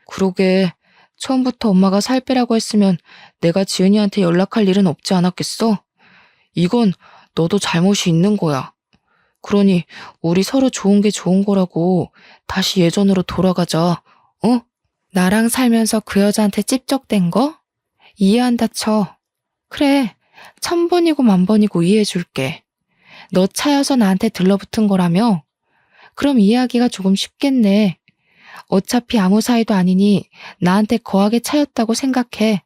그러게, 처음부터 엄마가 살 빼라고 했으면 내가 지은이한테 연락할 일은 없지 않았겠어? 이건 너도 잘못이 있는 거야. 그러니 우리 서로 좋은 게 좋은 거라고 다시 예전으로 돌아가자, 어? 나랑 살면서 그 여자한테 찝쩍댄 거? 이해한다 쳐. 그래, 1000번이고 10,000번이고 이해해줄게. 너 차여서 나한테 들러붙은 거라며? 그럼 이해하기가 조금 쉽겠네. 어차피 아무 사이도 아니니 나한테 거하게 차였다고 생각해.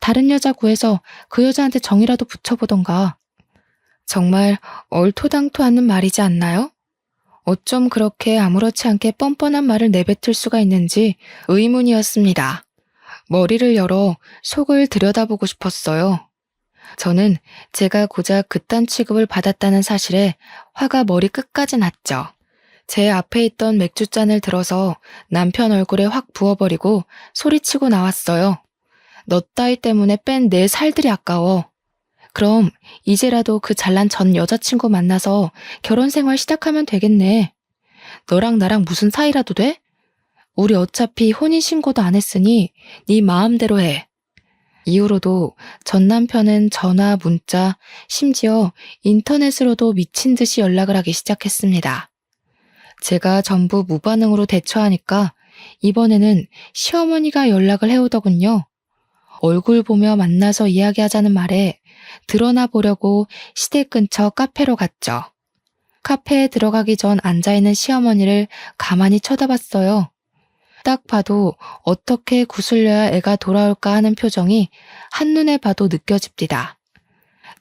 다른 여자 구해서 그 여자한테 정이라도 붙여보던가. 정말 얼토당토 않는 말이지 않나요? 어쩜 그렇게 아무렇지 않게 뻔뻔한 말을 내뱉을 수가 있는지 의문이었습니다. 머리를 열어 속을 들여다보고 싶었어요. 저는 제가 고작 그딴 취급을 받았다는 사실에 화가 머리 끝까지 났죠. 제 앞에 있던 맥주잔을 들어서 남편 얼굴에 확 부어버리고 소리치고 나왔어요. 너 따위 때문에 뺀 내 살들이 아까워. 그럼 이제라도 그 잘난 전 여자친구 만나서 결혼 생활 시작하면 되겠네. 너랑 나랑 무슨 사이라도 돼? 우리 어차피 혼인신고도 안 했으니 네 마음대로 해. 이후로도 전 남편은 전화, 문자, 심지어 인터넷으로도 미친 듯이 연락을 하기 시작했습니다. 제가 전부 무반응으로 대처하니까 이번에는 시어머니가 연락을 해오더군요. 얼굴 보며 만나서 이야기하자는 말에 드러나 보려고 시댁 근처 카페로 갔죠. 카페에 들어가기 전 앉아있는 시어머니를 가만히 쳐다봤어요. 딱 봐도 어떻게 구슬려야 애가 돌아올까 하는 표정이 한눈에 봐도 느껴집니다.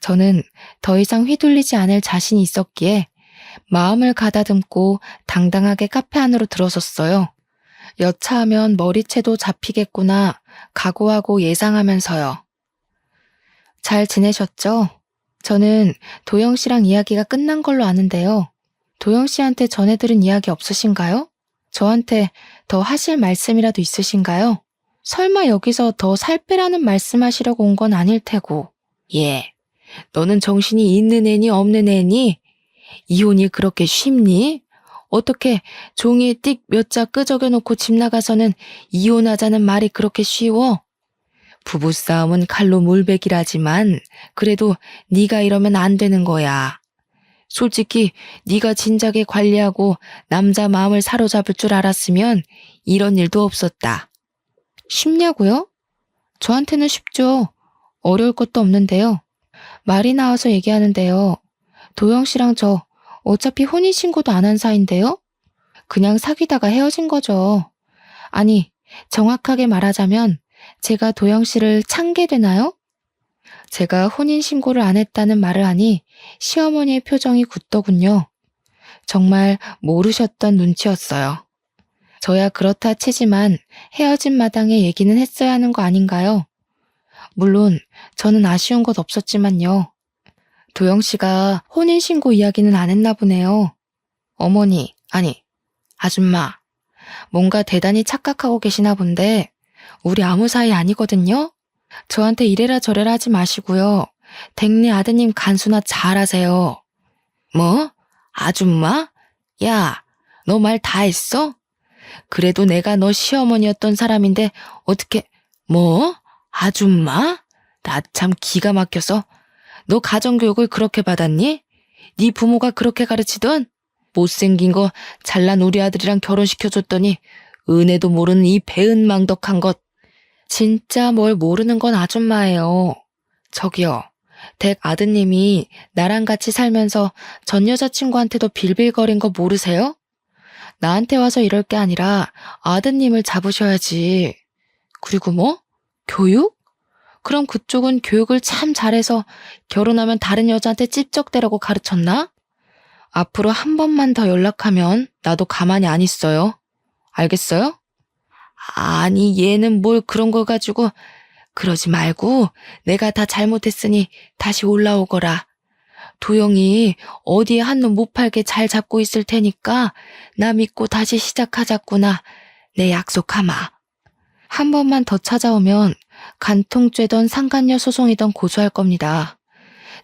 저는 더 이상 휘둘리지 않을 자신이 있었기에 마음을 가다듬고 당당하게 카페 안으로 들어섰어요. 여차하면 머리채도 잡히겠구나 각오하고 예상하면서요. 잘 지내셨죠? 저는 도영 씨랑 이야기가 끝난 걸로 아는데요. 도영 씨한테 전해들은 이야기 없으신가요? 저한테 더 하실 말씀이라도 있으신가요? 설마 여기서 더 살 빼라는 말씀하시려고 온 건 아닐 테고. 예. 너는 정신이 있는 애니 없는 애니? 이혼이 그렇게 쉽니? 어떻게 종이에 띡 몇 자 끄적여 놓고 집 나가서는 이혼하자는 말이 그렇게 쉬워? 부부싸움은 칼로 물베기라지만 그래도 네가 이러면 안 되는 거야. 솔직히 네가 진작에 관리하고 남자 마음을 사로잡을 줄 알았으면 이런 일도 없었다. 쉽냐고요? 저한테는 쉽죠. 어려울 것도 없는데요. 말이 나와서 얘기하는데요. 도영 씨랑 저 어차피 혼인신고도 안 한 사이인데요? 그냥 사귀다가 헤어진 거죠. 아니, 정확하게 말하자면 제가 도영 씨를 찬게 되나요? 제가 혼인신고를 안 했다는 말을 하니 시어머니의 표정이 굳더군요. 정말 모르셨던 눈치였어요. 저야 그렇다 치지만 헤어진 마당에 얘기는 했어야 하는 거 아닌가요? 물론 저는 아쉬운 것 없었지만요. 도영 씨가 혼인신고 이야기는 안 했나 보네요. 어머니, 아니, 아줌마, 뭔가 대단히 착각하고 계시나 본데 우리 아무 사이 아니거든요? 저한테 이래라 저래라 하지 마시고요. 댁네 아드님 간수나 잘하세요. 뭐? 아줌마? 야, 너 말 다 했어? 그래도 내가 너 시어머니였던 사람인데 어떻게, 뭐? 아줌마? 나 참 기가 막혀서. 너 가정교육을 그렇게 받았니? 네 부모가 그렇게 가르치던? 못생긴 거 잘난 우리 아들이랑 결혼시켜줬더니 은혜도 모르는 이 배은망덕한 것. 진짜 뭘 모르는 건 아줌마예요. 저기요, 댁 아드님이 나랑 같이 살면서 전 여자친구한테도 빌빌거린 거 모르세요? 나한테 와서 이럴 게 아니라 아드님을 잡으셔야지. 그리고 뭐? 교육? 그럼 그쪽은 교육을 참 잘해서 결혼하면 다른 여자한테 찝쩍대라고 가르쳤나? 앞으로 한 번만 더 연락하면 나도 가만히 안 있어요. 알겠어요? 아니, 얘는 뭘 그런 걸 가지고. 그러지 말고 내가 다 잘못했으니 다시 올라오거라. 도영이 어디에 한눈 못 팔게 잘 잡고 있을 테니까 나 믿고 다시 시작하자꾸나. 내 약속하마. 한 번만 더 찾아오면 간통죄던 상간녀 소송이던 고소할 겁니다.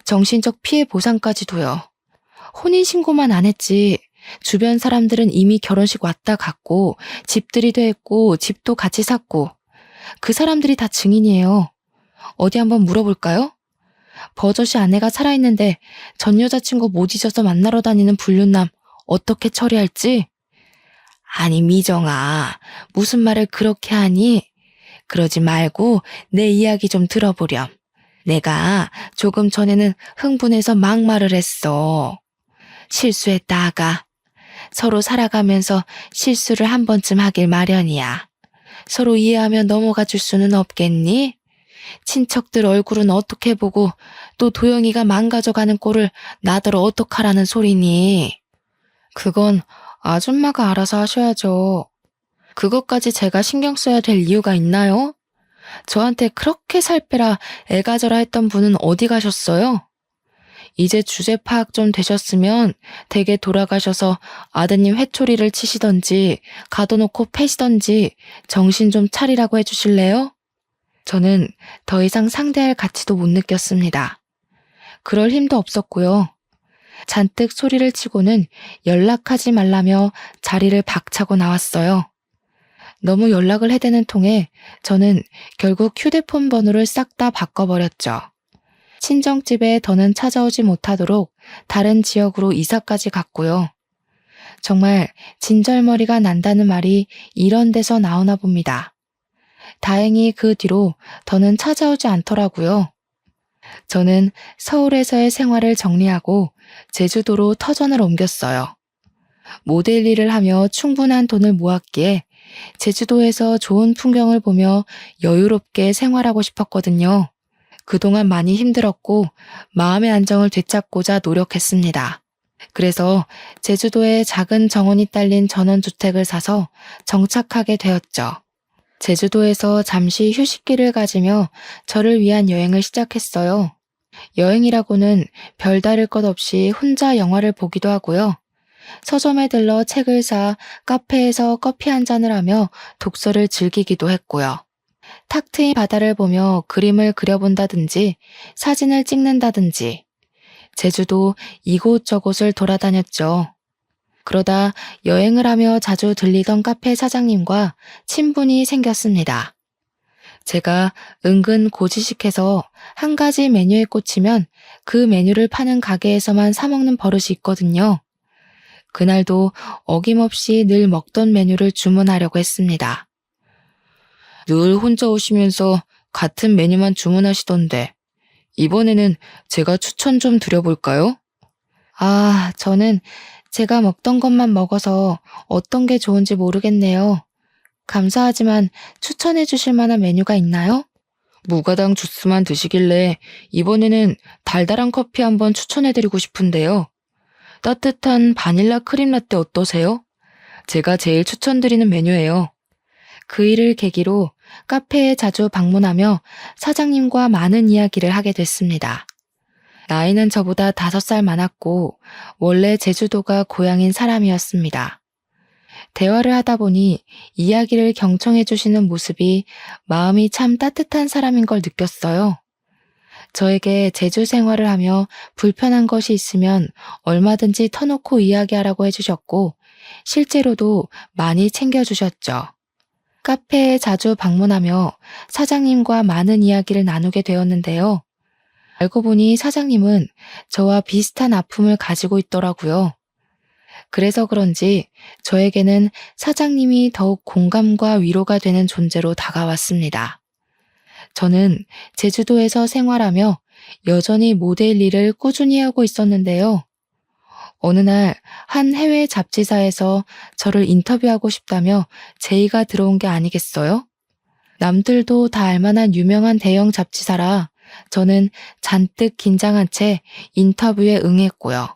정신적 피해 보상까지도요. 혼인신고만 안 했지. 주변 사람들은 이미 결혼식 왔다 갔고 집들이도 했고 집도 같이 샀고 그 사람들이 다 증인이에요. 어디 한번 물어볼까요? 버젓이 아내가 살아있는데 전 여자친구 못 잊어서 만나러 다니는 불륜남 어떻게 처리할지? 아니 미정아, 무슨 말을 그렇게 하니? 그러지 말고 내 이야기 좀 들어보렴. 내가 조금 전에는 흥분해서 막말을 했어. 실수했다 아가. 서로 살아가면서 실수를 한 번쯤 하길 마련이야. 서로 이해하며 넘어가 줄 수는 없겠니? 친척들 얼굴은 어떻게 보고 또 도영이가 망가져가는 꼴을 나더러 어떡하라는 소리니? 그건 아줌마가 알아서 하셔야죠. 그것까지 제가 신경 써야 될 이유가 있나요? 저한테 그렇게 살 빼라 애가져라 했던 분은 어디 가셨어요? 이제 주제 파악 좀 되셨으면 댁에 돌아가셔서 아드님 회초리를 치시던지 가둬놓고 패시던지 정신 좀 차리라고 해주실래요? 저는 더 이상 상대할 가치도 못 느꼈습니다. 그럴 힘도 없었고요. 잔뜩 소리를 치고는 연락하지 말라며 자리를 박차고 나왔어요. 너무 연락을 해대는 통에 저는 결국 휴대폰 번호를 싹 다 바꿔버렸죠. 친정집에 더는 찾아오지 못하도록 다른 지역으로 이사까지 갔고요. 정말 진절머리가 난다는 말이 이런 데서 나오나 봅니다. 다행히 그 뒤로 더는 찾아오지 않더라고요. 저는 서울에서의 생활을 정리하고 제주도로 터전을 옮겼어요. 모델 일을 하며 충분한 돈을 모았기에 제주도에서 좋은 풍경을 보며 여유롭게 생활하고 싶었거든요. 그동안 많이 힘들었고 마음의 안정을 되찾고자 노력했습니다. 그래서 제주도에 작은 정원이 딸린 전원주택을 사서 정착하게 되었죠. 제주도에서 잠시 휴식기를 가지며 저를 위한 여행을 시작했어요. 여행이라고는 별다를 것 없이 혼자 영화를 보기도 하고요. 서점에 들러 책을 사 카페에서 커피 한 잔을 하며 독서를 즐기기도 했고요. 탁 트인 바다를 보며 그림을 그려본다든지 사진을 찍는다든지 제주도 이곳저곳을 돌아다녔죠. 그러다 여행을 하며 자주 들리던 카페 사장님과 친분이 생겼습니다. 제가 은근 고지식해서 한 가지 메뉴에 꽂히면 그 메뉴를 파는 가게에서만 사 먹는 버릇이 있거든요. 그날도 어김없이 늘 먹던 메뉴를 주문하려고 했습니다. 늘 혼자 오시면서 같은 메뉴만 주문하시던데 이번에는 제가 추천 좀 드려볼까요? 저는 제가 먹던 것만 먹어서 어떤 게 좋은지 모르겠네요. 감사하지만 추천해 주실 만한 메뉴가 있나요? 무가당 주스만 드시길래 이번에는 달달한 커피 한번 추천해드리고 싶은데요. 따뜻한 바닐라 크림 라떼 어떠세요? 제가 제일 추천드리는 메뉴예요. 그 일을 계기로 카페에 자주 방문하며 사장님과 많은 이야기를 하게 됐습니다. 나이는 저보다 5살 많았고 원래 제주도가 고향인 사람이었습니다. 대화를 하다 보니 이야기를 경청해 주시는 모습이 마음이 참 따뜻한 사람인 걸 느꼈어요. 저에게 제주 생활을 하며 불편한 것이 있으면 얼마든지 터놓고 이야기하라고 해주셨고 실제로도 많이 챙겨주셨죠. 카페에 자주 방문하며 사장님과 많은 이야기를 나누게 되었는데요. 알고 보니 사장님은 저와 비슷한 아픔을 가지고 있더라고요. 그래서 그런지 저에게는 사장님이 더욱 공감과 위로가 되는 존재로 다가왔습니다. 저는 제주도에서 생활하며 여전히 모델 일을 꾸준히 하고 있었는데요. 어느 날 한 해외 잡지사에서 저를 인터뷰하고 싶다며 제의가 들어온 게 아니겠어요? 남들도 다 알만한 유명한 대형 잡지사라 저는 잔뜩 긴장한 채 인터뷰에 응했고요.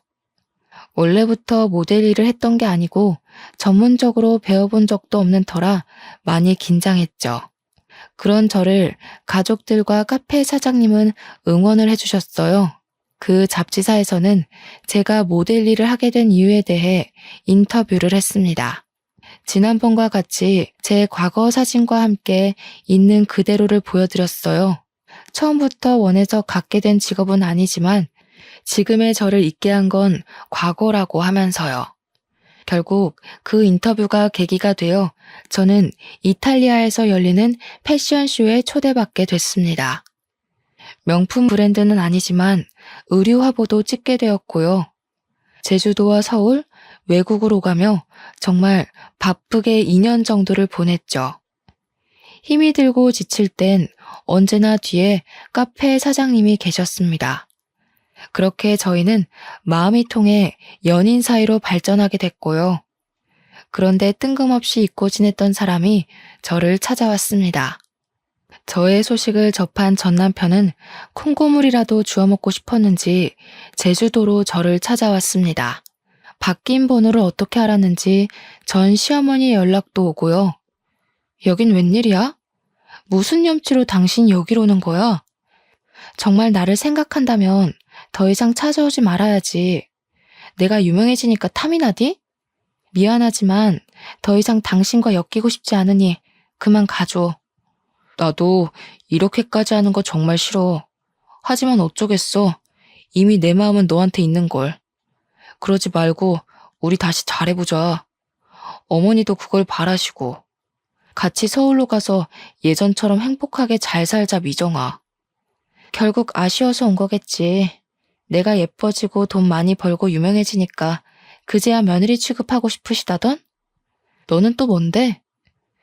원래부터 모델 일을 했던 게 아니고 전문적으로 배워본 적도 없는 터라 많이 긴장했죠. 그런 저를 가족들과 카페 사장님은 응원을 해주셨어요. 그 잡지사에서는 제가 모델 일을 하게 된 이유에 대해 인터뷰를 했습니다. 지난번과 같이 제 과거 사진과 함께 있는 그대로를 보여드렸어요. 처음부터 원해서 갖게 된 직업은 아니지만 지금의 저를 있게 한 건 과거라고 하면서요. 결국 그 인터뷰가 계기가 되어 저는 이탈리아에서 열리는 패션쇼에 초대받게 됐습니다. 명품 브랜드는 아니지만 의류 화보도 찍게 되었고요. 제주도와 서울, 외국으로 가며 정말 바쁘게 2년 정도를 보냈죠. 힘이 들고 지칠 땐 언제나 뒤에 카페 사장님이 계셨습니다. 그렇게 저희는 마음이 통해 연인 사이로 발전하게 됐고요. 그런데 뜬금없이 잊고 지냈던 사람이 저를 찾아왔습니다. 저의 소식을 접한 전 남편은 콩고물이라도 주워 먹고 싶었는지 제주도로 저를 찾아왔습니다. 바뀐 번호를 어떻게 알았는지 전 시어머니의 연락도 오고요. 여긴 웬일이야? 무슨 염치로 당신 여기로 오는 거야? 정말 나를 생각한다면 더 이상 찾아오지 말아야지. 내가 유명해지니까 탐이 나디? 미안하지만 더 이상 당신과 엮이고 싶지 않으니 그만 가줘. 나도 이렇게까지 하는 거 정말 싫어. 하지만 어쩌겠어. 이미 내 마음은 너한테 있는걸. 그러지 말고 우리 다시 잘해보자. 어머니도 그걸 바라시고. 같이 서울로 가서 예전처럼 행복하게 잘 살자, 미정아. 결국 아쉬워서 온 거겠지. 내가 예뻐지고 돈 많이 벌고 유명해지니까 그제야 며느리 취급하고 싶으시다던? 너는 또 뭔데?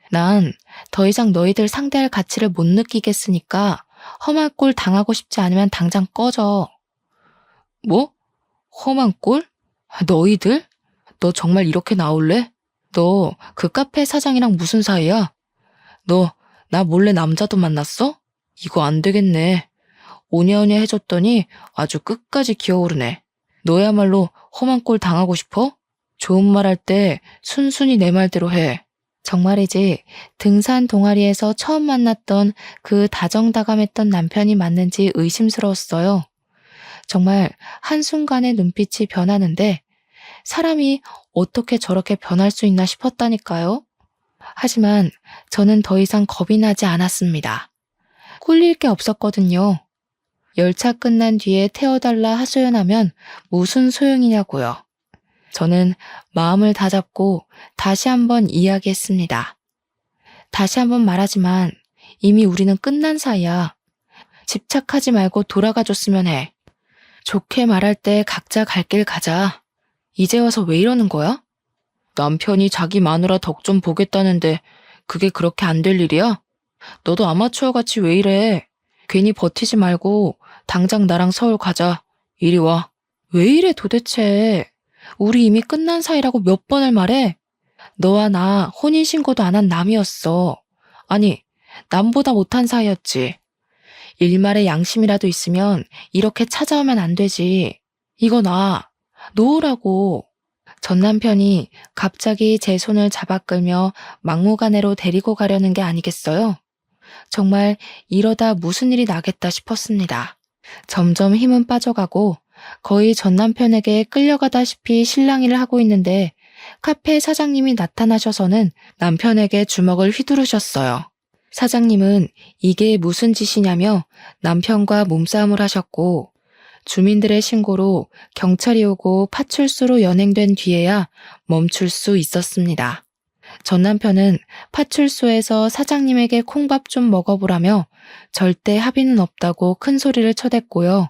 난 더 이상 너희들 상대할 가치를 못 느끼겠으니까 험한 꼴 당하고 싶지 않으면 당장 꺼져. 뭐? 험한 꼴? 너희들? 너 정말 이렇게 나올래? 너 그 카페 사장이랑 무슨 사이야? 너 나 몰래 남자도 만났어? 이거 안 되겠네. 오냐오냐 해줬더니 아주 끝까지 기어오르네. 너야말로 험한 꼴 당하고 싶어? 좋은 말 할 때 순순히 내 말대로 해. 정말이지 등산 동아리에서 처음 만났던 그 다정다감했던 남편이 맞는지 의심스러웠어요. 정말 한순간에 눈빛이 변하는데 사람이 어떻게 저렇게 변할 수 있나 싶었다니까요. 하지만 저는 더 이상 겁이 나지 않았습니다. 꿀릴 게 없었거든요. 열차 끝난 뒤에 태워달라 하소연하면 무슨 소용이냐고요. 저는 마음을 다잡고 다시 한번 이야기했습니다. 다시 한번 말하지만 이미 우리는 끝난 사이야. 집착하지 말고 돌아가줬으면 해. 좋게 말할 때 각자 갈 길 가자. 이제 와서 왜 이러는 거야? 남편이 자기 마누라 덕 좀 보겠다는데 그게 그렇게 안 될 일이야? 너도 아마추어 같이 왜 이래? 괜히 버티지 말고 당장 나랑 서울 가자. 이리 와. 왜 이래 도대체? 우리 이미 끝난 사이라고 몇 번을 말해? 너와 나 혼인신고도 안 한 남이었어. 아니, 남보다 못한 사이였지. 일말의 양심이라도 있으면 이렇게 찾아오면 안 되지. 이거 나 놓으라고. 전 남편이 갑자기 제 손을 잡아 끌며 막무가내로 데리고 가려는 게 아니겠어요? 정말 이러다 무슨 일이 나겠다 싶었습니다. 점점 힘은 빠져가고 거의 전 남편에게 끌려가다시피 실랑이를 하고 있는데 카페 사장님이 나타나셔서는 남편에게 주먹을 휘두르셨어요. 사장님은 이게 무슨 짓이냐며 남편과 몸싸움을 하셨고 주민들의 신고로 경찰이 오고 파출소로 연행된 뒤에야 멈출 수 있었습니다. 전 남편은 파출소에서 사장님에게 콩밥 좀 먹어보라며 절대 합의는 없다고 큰 소리를 쳐댔고요.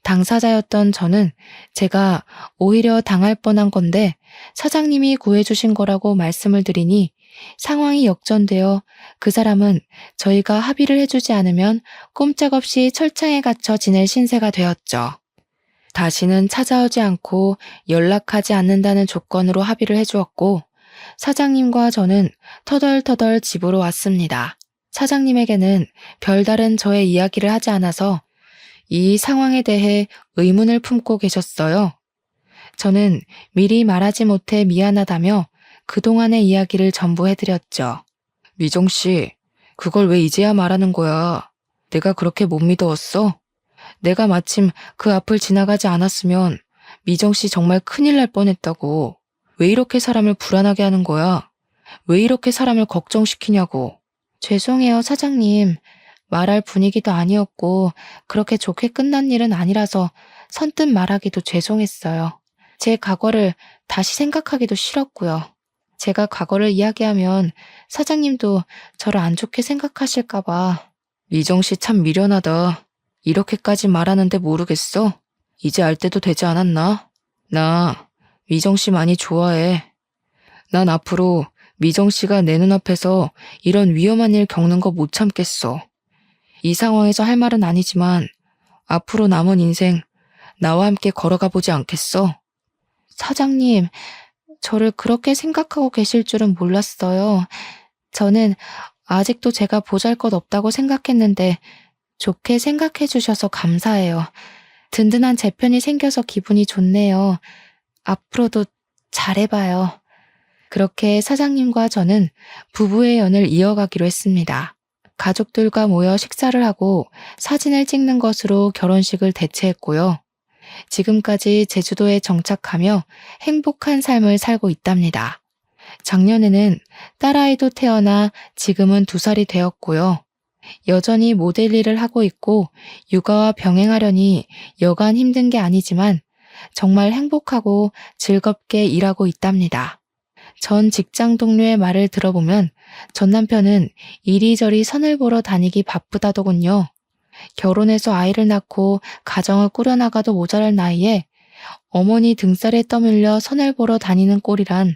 당사자였던 저는 제가 오히려 당할 뻔한 건데 사장님이 구해주신 거라고 말씀을 드리니 상황이 역전되어 그 사람은 저희가 합의를 해주지 않으면 꼼짝없이 철창에 갇혀 지낼 신세가 되었죠. 다시는 찾아오지 않고 연락하지 않는다는 조건으로 합의를 해주었고 사장님과 저는 터덜터덜 집으로 왔습니다. 사장님에게는 별다른 저의 이야기를 하지 않아서 이 상황에 대해 의문을 품고 계셨어요. 저는 미리 말하지 못해 미안하다며 그동안의 이야기를 전부 해드렸죠. 미정 씨, 그걸 왜 이제야 말하는 거야? 내가 그렇게 못 믿어왔어? 내가 마침 그 앞을 지나가지 않았으면 미정 씨 정말 큰일 날 뻔했다고. 왜 이렇게 사람을 불안하게 하는 거야? 왜 이렇게 사람을 걱정시키냐고. 죄송해요, 사장님. 말할 분위기도 아니었고 그렇게 좋게 끝난 일은 아니라서 선뜻 말하기도 죄송했어요. 제 과거를 다시 생각하기도 싫었고요. 제가 과거를 이야기하면 사장님도 저를 안 좋게 생각하실까 봐. 미정 씨 참 미련하다. 이렇게까지 말하는데 모르겠어? 이제 알 때도 되지 않았나? 나 미정 씨 많이 좋아해. 난 앞으로 미정 씨가 내 눈앞에서 이런 위험한 일 겪는 거 못 참겠어. 이 상황에서 할 말은 아니지만 앞으로 남은 인생 나와 함께 걸어가 보지 않겠어? 사장님, 저를 그렇게 생각하고 계실 줄은 몰랐어요. 저는 아직도 제가 보잘것없다고 생각했는데 좋게 생각해 주셔서 감사해요. 든든한 제 편이 생겨서 기분이 좋네요. 앞으로도 잘해봐요. 그렇게 사장님과 저는 부부의 연을 이어가기로 했습니다. 가족들과 모여 식사를 하고 사진을 찍는 것으로 결혼식을 대체했고요. 지금까지 제주도에 정착하며 행복한 삶을 살고 있답니다. 작년에는 딸아이도 태어나 지금은 2살이 되었고요. 여전히 모델 일을 하고 있고 육아와 병행하려니 여간 힘든 게 아니지만 정말 행복하고 즐겁게 일하고 있답니다. 전 직장 동료의 말을 들어보면 전 남편은 이리저리 선을 보러 다니기 바쁘다더군요. 결혼해서 아이를 낳고 가정을 꾸려나가도 모자랄 나이에 어머니 등살에 떠밀려 선을 보러 다니는 꼴이란.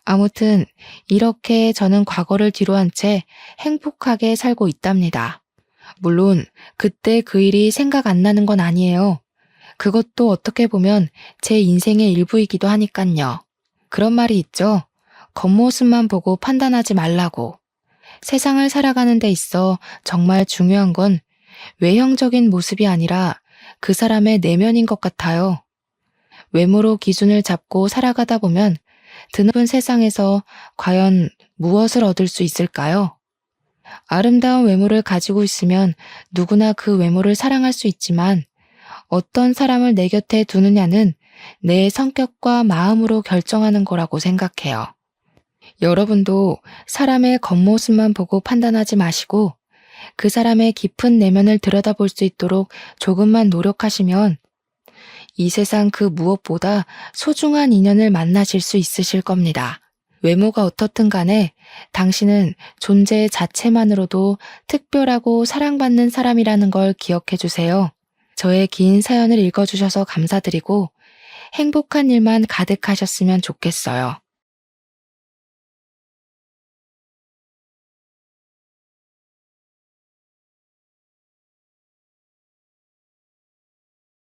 아무튼 이렇게 저는 과거를 뒤로한 채 행복하게 살고 있답니다. 물론 그때 그 일이 생각 안 나는 건 아니에요. 그것도 어떻게 보면 제 인생의 일부이기도 하니깐요. 그런 말이 있죠. 겉모습만 보고 판단하지 말라고. 세상을 살아가는 데 있어 정말 중요한 건 외형적인 모습이 아니라 그 사람의 내면인 것 같아요. 외모로 기준을 잡고 살아가다 보면 드넓은 세상에서 과연 무엇을 얻을 수 있을까요? 아름다운 외모를 가지고 있으면 누구나 그 외모를 사랑할 수 있지만 어떤 사람을 내 곁에 두느냐는 내 성격과 마음으로 결정하는 거라고 생각해요. 여러분도 사람의 겉모습만 보고 판단하지 마시고 그 사람의 깊은 내면을 들여다볼 수 있도록 조금만 노력하시면 이 세상 그 무엇보다 소중한 인연을 만나실 수 있으실 겁니다. 외모가 어떻든 간에 당신은 존재 자체만으로도 특별하고 사랑받는 사람이라는 걸 기억해 주세요. 저의 긴 사연을 읽어주셔서 감사드리고 행복한 일만 가득하셨으면 좋겠어요.